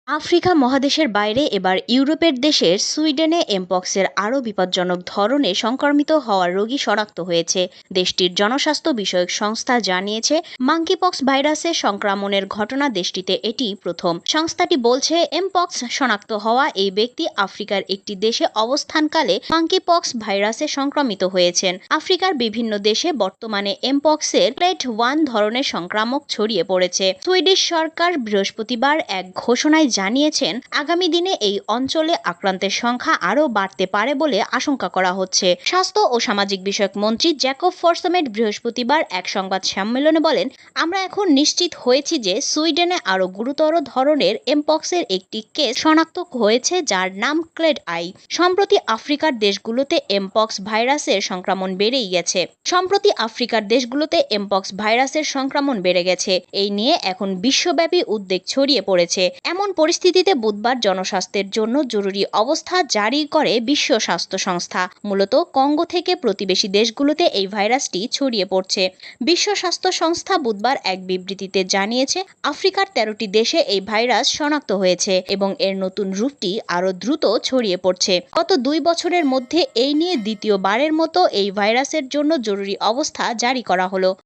Africa মহাদেশের বাইরে এবার ইউরোপের দেশের সুইডেনে এমপক্সের আরও বিপজ্জনক ধরনে সংক্রমিত হওয়া রোগী শনাক্ত হয়েছে। দেশটির জনস্বাস্থ্য বিষয়ক সংস্থা জানিয়েছে, মাঙ্কিপক্স ভাইরাসের সংক্রমণের ঘটনা দেশটিতে এটি প্রথম। সংস্থাটি বলছে, এমপক্স শনাক্ত হওয়া এই ব্যক্তি আফ্রিকার একটি দেশে অবস্থানকালে মাঙ্কিপক্স ভাইরাসে সংক্রমিত হয়েছেন। আফ্রিকার বিভিন্ন দেশে বর্তমানে এমপক্সের ক্লেড 1 ধরনের সংক্রামক ছড়িয়ে পড়েছে। সুইডিশ সরকার বৃহস্পতিবার এক ঘোষণায় জানিয়েছেন, আগামী দিনে এই অঞ্চলে আক্রান্তের সংখ্যা আরও বাড়তে পারে বলে আশঙ্কা করা হচ্ছে। স্বাস্থ্য ও সামাজিক বিষয়ক মন্ত্রী জ্যাকব ফরসমেট বৃহস্পতিবার এক সংবাদ সম্মেলনে বলেন, আমরা এখন নিশ্চিত হয়েছি যে সুইডেনে আরও গুরুতর ধরনের এমপক্সের একটি কেস শনাক্ত হয়েছে, যার নাম ক্লেড আই। সম্প্রতি আফ্রিকার দেশগুলোতে এমপক্স ভাইরাসের সংক্রমণ বেড়েই গেছে। এই নিয়ে এখন বিশ্বব্যাপী উদ্বেগ ছড়িয়ে পড়েছে। এমন পরিস্থিতিতে বুধবার জনস্বাস্থ্যের জন্য জরুরি অবস্থা জারি করে বিশ্ব স্বাস্থ্য সংস্থা। মূলত কঙ্গো থেকে প্রতিবেশী দেশগুলোতে এই ভাইরাসটি ছড়িয়ে পড়ছে। বিশ্ব স্বাস্থ্য সংস্থা বুধবার এক বিবৃতিতে জানিয়েছে, আফ্রিকার 13টি দেশে এই ভাইরাস শনাক্ত হয়েছে এবং এর নতুন রূপটি আরও দ্রুত ছড়িয়ে পড়ছে। গত 2 বছরের মধ্যে এই নিয়ে দ্বিতীয়বারের মতো এই ভাইরাসের জন্য জরুরি অবস্থা জারি করা হলো।